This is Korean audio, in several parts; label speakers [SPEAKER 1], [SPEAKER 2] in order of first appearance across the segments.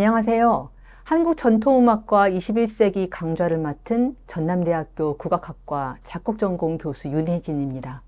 [SPEAKER 1] 안녕하세요. 한국전통음악과 21세기 강좌를 맡은 전남대학교 국악학과 작곡전공 교수 윤혜진입니다.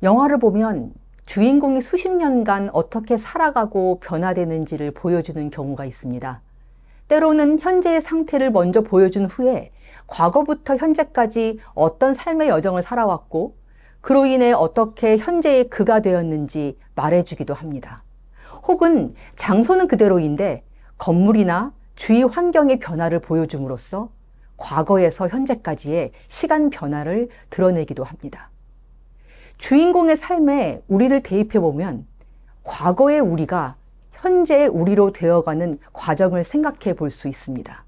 [SPEAKER 1] 영화를 보면 주인공이 수십 년간 어떻게 살아가고 변화되는지를 보여주는 경우가 있습니다. 때로는 현재의 상태를 먼저 보여준 후에 과거부터 현재까지 어떤 삶의 여정을 살아왔고 그로 인해 어떻게 현재의 그가 되었는지 말해주기도 합니다. 혹은 장소는 그대로인데 건물이나 주위 환경의 변화를 보여줌으로써 과거에서 현재까지의 시간 변화를 드러내기도 합니다. 주인공의 삶에 우리를 대입해보면 과거의 우리가 현재의 우리로 되어가는 과정을 생각해 볼 수 있습니다.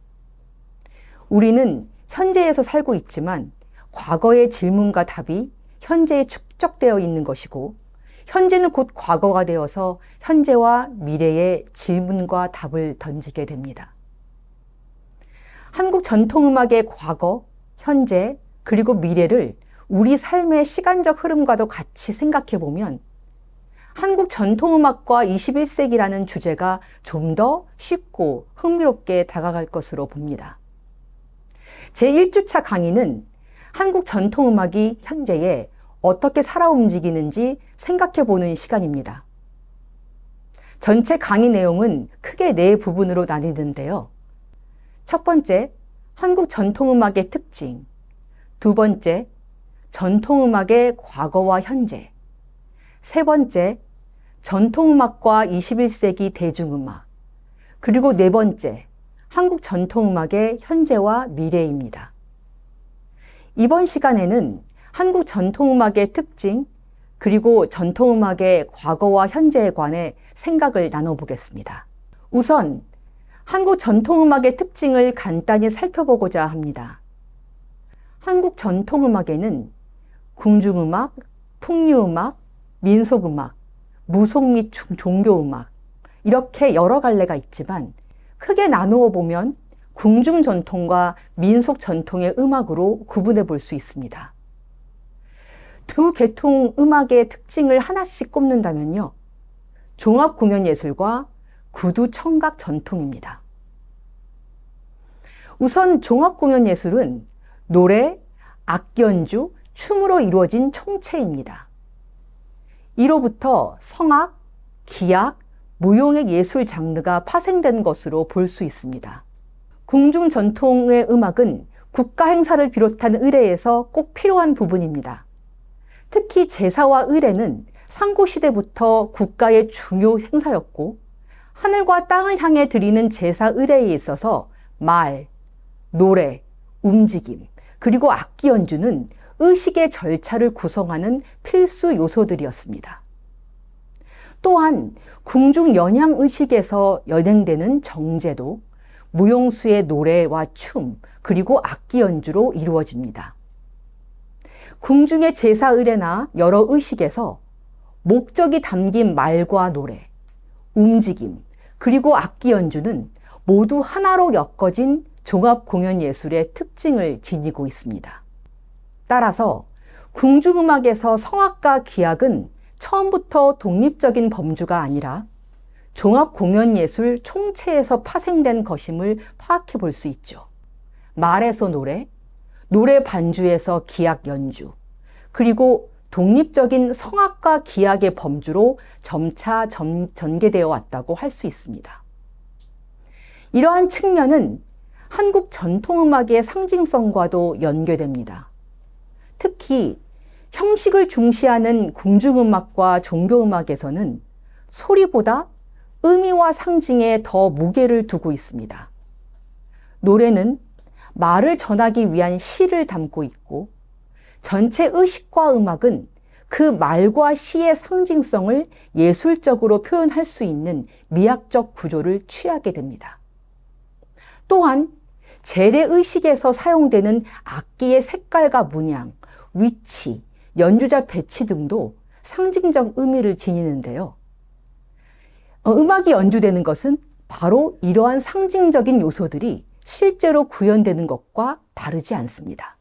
[SPEAKER 1] 우리는 현재에서 살고 있지만 과거의 질문과 답이 현재에 축적되어 있는 것이고 현재는 곧 과거가 되어서 현재와 미래의 질문과 답을 던지게 됩니다. 한국 전통음악의 과거, 현재, 그리고 미래를 우리 삶의 시간적 흐름과도 같이 생각해 보면 한국 전통음악과 21세기라는 주제가 좀 더 쉽고 흥미롭게 다가갈 것으로 봅니다. 제1주차 강의는 한국 전통음악이 현재에 어떻게 살아 움직이는지 생각해 보는 시간입니다. 전체 강의 내용은 크게 4부분으로 나뉘는데요. 첫 번째, 한국 전통음악의 특징. 두 번째, 전통음악의 과거와 현재. 세 번째, 전통음악과 21세기 대중음악. 그리고 네 번째, 한국 전통음악의 현재와 미래입니다. 이번 시간에는 한국 전통음악의 특징, 그리고 전통음악의 과거와 현재에 관해 생각을 나눠보겠습니다. 우선 한국 전통음악의 특징을 간단히 살펴보고자 합니다. 한국 전통음악에는 궁중음악, 풍류음악, 민속음악, 무속 및 종교음악 이렇게 여러 갈래가 있지만 크게 나누어 보면 궁중 전통과 민속 전통의 음악으로 구분해 볼 수 있습니다. 두 계통 음악의 특징을 하나씩 꼽는다면요. 종합공연예술과 구두 청각 전통입니다. 우선 종합공연예술은 노래, 악기 연주, 춤으로 이루어진 총체입니다. 이로부터 성악, 기악, 무용의 예술 장르가 파생된 것으로 볼 수 있습니다. 궁중 전통의 음악은 국가 행사를 비롯한 의례에서 꼭 필요한 부분입니다. 특히 제사와 의례는 상고시대부터 국가의 중요 행사였고 하늘과 땅을 향해 드리는 제사 의례에 있어서 말, 노래, 움직임, 그리고 악기 연주는 의식의 절차를 구성하는 필수 요소들이었습니다. 또한 궁중 연양 의식에서 연행되는 정제도 무용수의 노래와 춤, 그리고 악기 연주로 이루어집니다. 궁중의 제사 의례나 여러 의식에서 목적이 담긴 말과 노래, 움직임, 그리고 악기 연주는 모두 하나로 엮어진 종합공연예술의 특징을 지니고 있습니다. 따라서 궁중음악에서 성악과 기악은 처음부터 독립적인 범주가 아니라 종합공연예술 총체에서 파생된 것임을 파악해 볼 수 있죠. 말에서 노래, 노래 반주에서 기악 연주, 그리고 독립적인 성악과 기악의 범주로 점차 전개되어 왔다고 할 수 있습니다. 이러한 측면은 한국 전통음악의 상징성과도 연계됩니다. 특히 형식을 중시하는 궁중음악과 종교음악에서는 소리보다 의미와 상징에 더 무게를 두고 있습니다. 노래는 말을 전하기 위한 시를 담고 있고 전체 의식과 음악은 그 말과 시의 상징성을 예술적으로 표현할 수 있는 미학적 구조를 취하게 됩니다. 또한 재래의식에서 사용되는 악기의 색깔과 문양, 위치, 연주자 배치 등도 상징적 의미를 지니는데요. 음악이 연주되는 것은 바로 이러한 상징적인 요소들이 실제로 구현되는 것과 다르지 않습니다.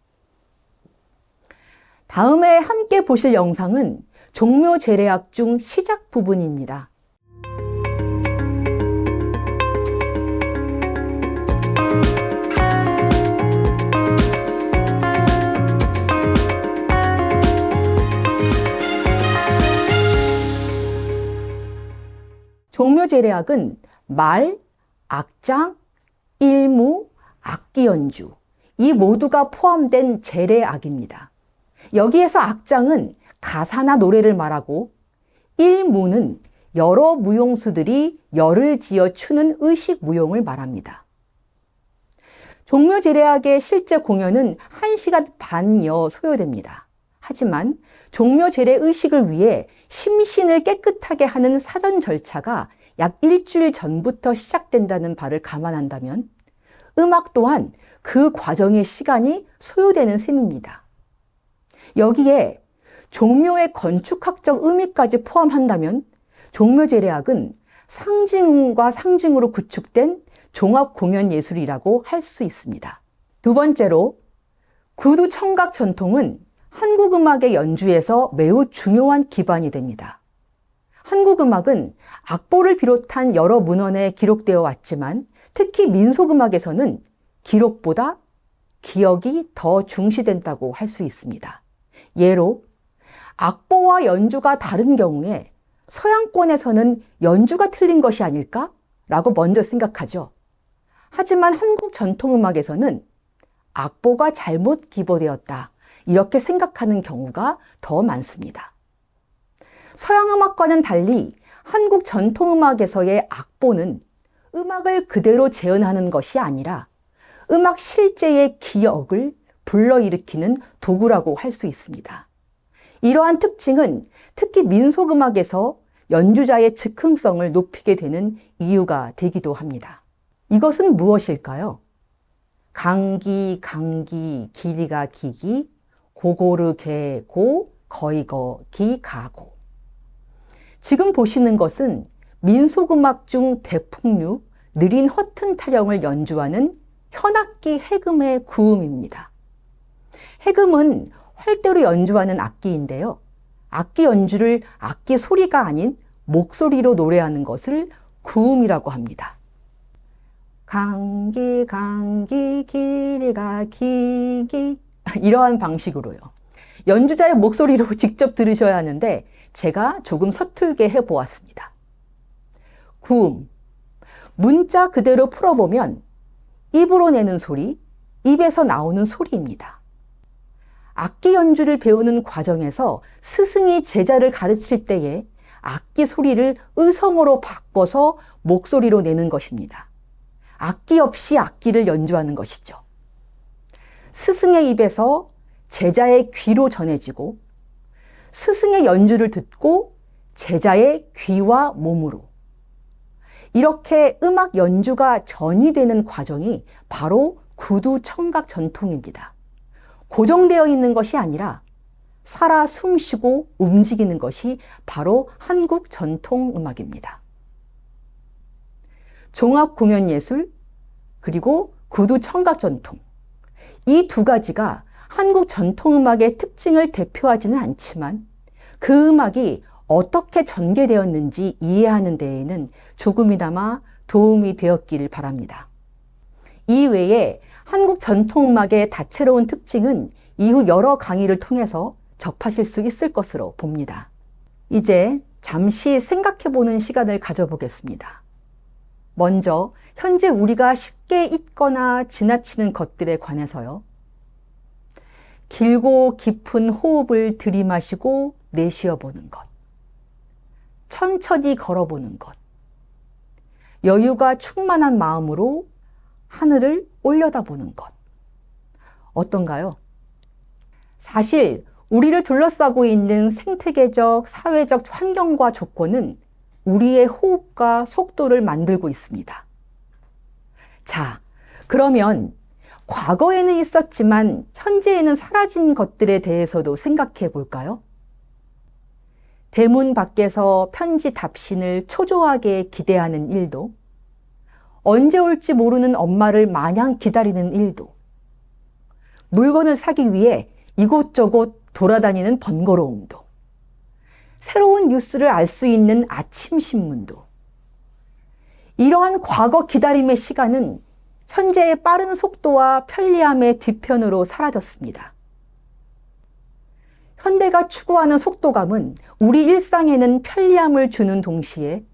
[SPEAKER 1] 다음에 함께 보실 영상은 종묘제례악 중 시작 부분입니다. 종묘제례악은 말, 악장, 일무, 악기 연주 이 모두가 포함된 제례악입니다. 여기에서 악장은 가사나 노래를 말하고 일무는 여러 무용수들이 열을 지어 추는 의식 무용을 말합니다. 종묘제례악의 실제 공연은 1시간 반여 소요됩니다. 하지만 종묘제례 의식을 위해 심신을 깨끗하게 하는 사전 절차가 약 일주일 전부터 시작된다는 바를 감안한다면 음악 또한 그 과정의 시간이 소요되는 셈입니다. 여기에 종묘의 건축학적 의미까지 포함한다면 종묘제례악은 상징과 상징으로 구축된 종합공연예술이라고 할 수 있습니다. 두 번째로 구두 청각 전통은 한국 음악의 연주에서 매우 중요한 기반이 됩니다. 한국 음악은 악보를 비롯한 여러 문헌에 기록되어 왔지만 특히 민속음악에서는 기록보다 기억이 더 중시된다고 할 수 있습니다. 예로 악보와 연주가 다른 경우에 서양권에서는 연주가 틀린 것이 아닐까? 라고 먼저 생각하죠. 하지만 한국 전통음악에서는 악보가 잘못 기보되었다. 이렇게 생각하는 경우가 더 많습니다. 서양음악과는 달리 한국 전통음악에서의 악보는 음악을 그대로 재현하는 것이 아니라 음악 실제의 기억을 불러일으키는 도구라고 할 수 있습니다. 이러한 특징은 특히 민속음악에서 연주자의 즉흥성을 높이게 되는 이유가 되기도 합니다. 이것은 무엇일까요? 강기, 강기, 길이가 기기, 고고르, 개, 고, 거이거, 기, 가고. 지금 보시는 것은 민속음악 중 대풍류, 느린 허튼 타령을 연주하는 현악기 해금의 구음입니다. 해금은 활대로 연주하는 악기인데요. 악기 연주를 악기 소리가 아닌 목소리로 노래하는 것을 구음이라고 합니다. 강기, 강기, 길이가 기기 이러한 방식으로요. 연주자의 목소리로 직접 들으셔야 하는데 제가 조금 서툴게 해보았습니다. 구음, 문자 그대로 풀어보면 입으로 내는 소리, 입에서 나오는 소리입니다. 악기 연주를 배우는 과정에서 스승이 제자를 가르칠 때에 악기 소리를 의성어로 바꿔서 목소리로 내는 것입니다. 악기 없이 악기를 연주하는 것이죠. 스승의 입에서 제자의 귀로 전해지고 스승의 연주를 듣고 제자의 귀와 몸으로 이렇게 음악 연주가 전이되는 과정이 바로 구두 청각 전통입니다. 고정되어 있는 것이 아니라 살아 숨쉬고 움직이는 것이 바로 한국 전통 음악입니다. 종합공연예술 그리고 구두 청각 전통 이 두 가지가 한국 전통음악의 특징을 대표하지는 않지만 그 음악이 어떻게 전개되었는지 이해하는 데에는 조금이나마 도움이 되었기를 바랍니다. 이외에 한국 전통음악의 다채로운 특징은 이후 여러 강의를 통해서 접하실 수 있을 것으로 봅니다. 이제 잠시 생각해보는 시간을 가져보겠습니다. 먼저 현재 우리가 쉽게 잊거나 지나치는 것들에 관해서요. 길고 깊은 호흡을 들이마시고 내쉬어보는 것. 천천히 걸어보는 것. 여유가 충만한 마음으로 하늘을 올려다보는 것. 어떤가요? 사실 우리를 둘러싸고 있는 생태계적, 사회적 환경과 조건은 우리의 호흡과 속도를 만들고 있습니다. 자, 그러면 과거에는 있었지만 현재에는 사라진 것들에 대해서도 생각해 볼까요? 대문 밖에서 편지 답신을 초조하게 기대하는 일도, 언제 올지 모르는 엄마를 마냥 기다리는 일도, 물건을 사기 위해 이곳저곳 돌아다니는 번거로움도, 새로운 뉴스를 알 수 있는 아침 신문도, 이러한 과거 기다림의 시간은 현재의 빠른 속도와 편리함의 뒤편으로 사라졌습니다. 현대가 추구하는 속도감은 우리 일상에는 편리함을 주는 동시에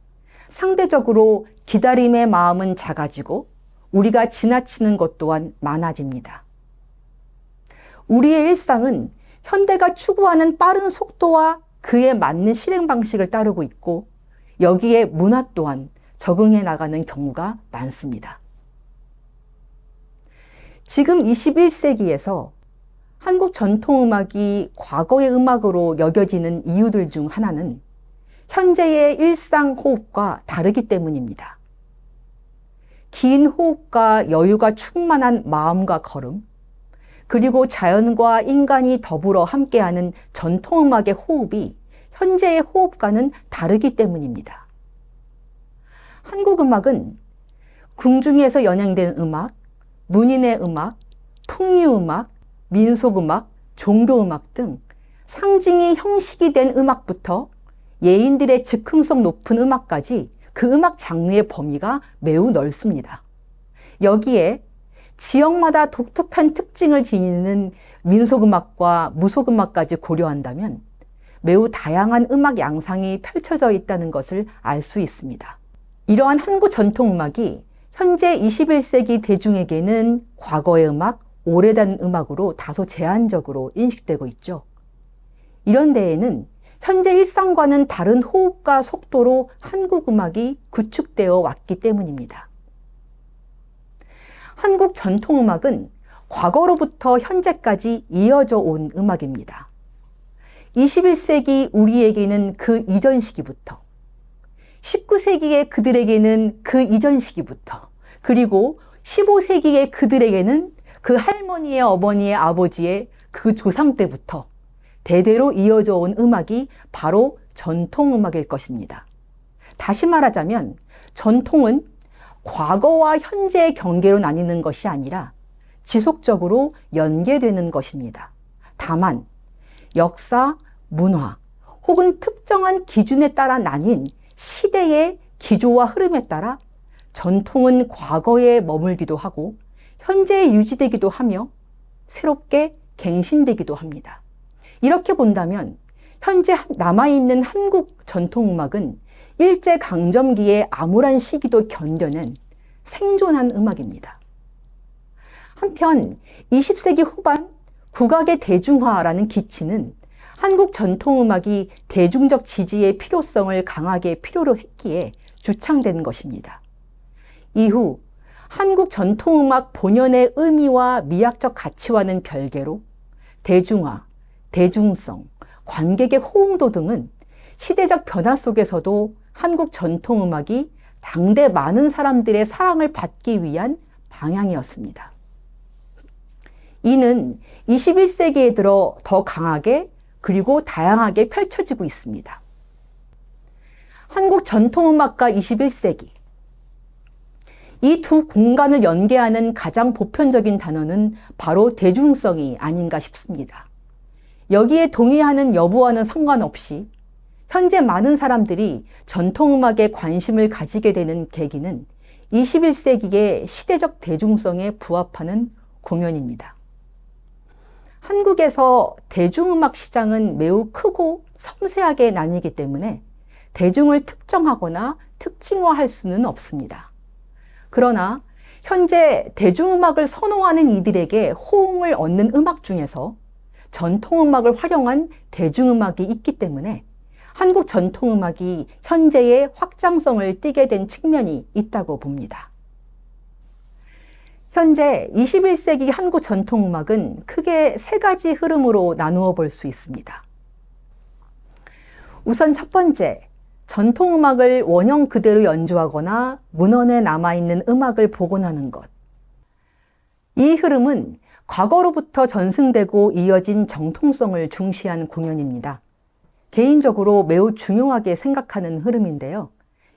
[SPEAKER 1] 상대적으로 기다림의 마음은 작아지고 우리가 지나치는 것 또한 많아집니다. 우리의 일상은 현대가 추구하는 빠른 속도와 그에 맞는 실행 방식을 따르고 있고 여기에 문화 또한 적응해 나가는 경우가 많습니다. 지금 21세기에서 한국 전통음악이 과거의 음악으로 여겨지는 이유들 중 하나는 현재의 일상 호흡과 다르기 때문입니다. 긴 호흡과 여유가 충만한 마음과 걸음, 그리고 자연과 인간이 더불어 함께하는 전통음악의 호흡이 현재의 호흡과는 다르기 때문입니다. 한국 음악은 궁중에서 연양된 음악, 문인의 음악, 풍류음악, 민속음악, 종교음악 등 상징이 형식이 된 음악부터 예인들의 즉흥성 높은 음악까지 그 음악 장르의 범위가 매우 넓습니다. 여기에 지역마다 독특한 특징을 지니는 민속음악과 무속음악까지 고려한다면 매우 다양한 음악 양상이 펼쳐져 있다는 것을 알 수 있습니다. 이러한 한국 전통음악이 현재 21세기 대중에게는 과거의 음악, 오래된 음악으로 다소 제한적으로 인식되고 있죠. 이런 데에는 현재 일상과는 다른 호흡과 속도로 한국 음악이 구축되어 왔기 때문입니다. 한국 전통음악은 과거로부터 현재까지 이어져 온 음악입니다. 21세기 우리에게는 그 이전 시기부터, 19세기의 그들에게는 그 이전 시기부터, 그리고 15세기의 그들에게는 그 할머니의 어머니의 아버지의 그 조상 때부터 대대로 이어져 온 음악이 바로 전통음악일 것입니다. 다시 말하자면 전통은 과거와 현재의 경계로 나뉘는 것이 아니라 지속적으로 연계되는 것입니다. 다만 역사, 문화 혹은 특정한 기준에 따라 나뉜 시대의 기조와 흐름에 따라 전통은 과거에 머물기도 하고 현재에 유지되기도 하며 새롭게 갱신되기도 합니다. 이렇게 본다면 현재 남아있는 한국 전통음악은 일제강점기의 암울한 시기도 견뎌낸 생존한 음악입니다. 한편 20세기 후반 국악의 대중화라는 기치는 한국 전통음악이 대중적 지지의 필요성을 강하게 필요로 했기에 주창된 것입니다. 이후 한국 전통음악 본연의 의미와 미학적 가치와는 별개로 대중화, 대중성, 관객의 호응도 등은 시대적 변화 속에서도 한국 전통음악이 당대 많은 사람들의 사랑을 받기 위한 방향이었습니다. 이는 21세기에 들어 더 강하게 그리고 다양하게 펼쳐지고 있습니다. 한국 전통음악과 21세기, 이 두 공간을 연계하는 가장 보편적인 단어는 바로 대중성이 아닌가 싶습니다. 여기에 동의하는 여부와는 상관없이 현재 많은 사람들이 전통음악에 관심을 가지게 되는 계기는 21세기의 시대적 대중성에 부합하는 공연입니다. 한국에서 대중음악 시장은 매우 크고 섬세하게 나뉘기 때문에 대중을 특정하거나 특징화할 수는 없습니다. 그러나 현재 대중음악을 선호하는 이들에게 호응을 얻는 음악 중에서 전통음악을 활용한 대중음악이 있기 때문에 한국 전통음악이 현재의 확장성을 띠게 된 측면이 있다고 봅니다. 현재 21세기 한국 전통음악은 크게 세 가지 흐름으로 나누어 볼 수 있습니다. 우선 첫 번째, 전통음악을 원형 그대로 연주하거나 문헌에 남아있는 음악을 복원하는 것. 이 흐름은 과거로부터 전승되고 이어진 정통성을 중시한 공연입니다. 개인적으로 매우 중요하게 생각하는 흐름인데요.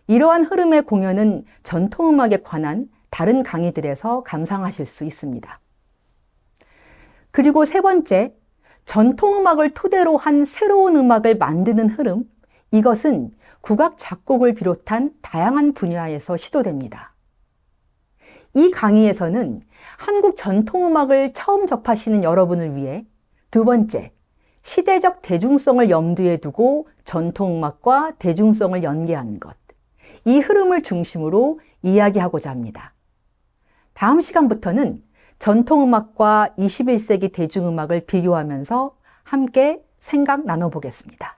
[SPEAKER 1] 이러한 흐름의 공연은 전통음악에 관한 다른 강의들에서 감상하실 수 있습니다. 그리고 세 번째, 전통음악을 토대로 한 새로운 음악을 만드는 흐름, 이것은 국악 작곡을 비롯한 다양한 분야에서 시도됩니다. 이 강의에서는 한국 전통음악을 처음 접하시는 여러분을 위해 두 번째, 시대적 대중성을 염두에 두고 전통음악과 대중성을 연계하는 것, 이 흐름을 중심으로 이야기하고자 합니다. 다음 시간부터는 전통음악과 21세기 대중음악을 비교하면서 함께 생각 나눠보겠습니다.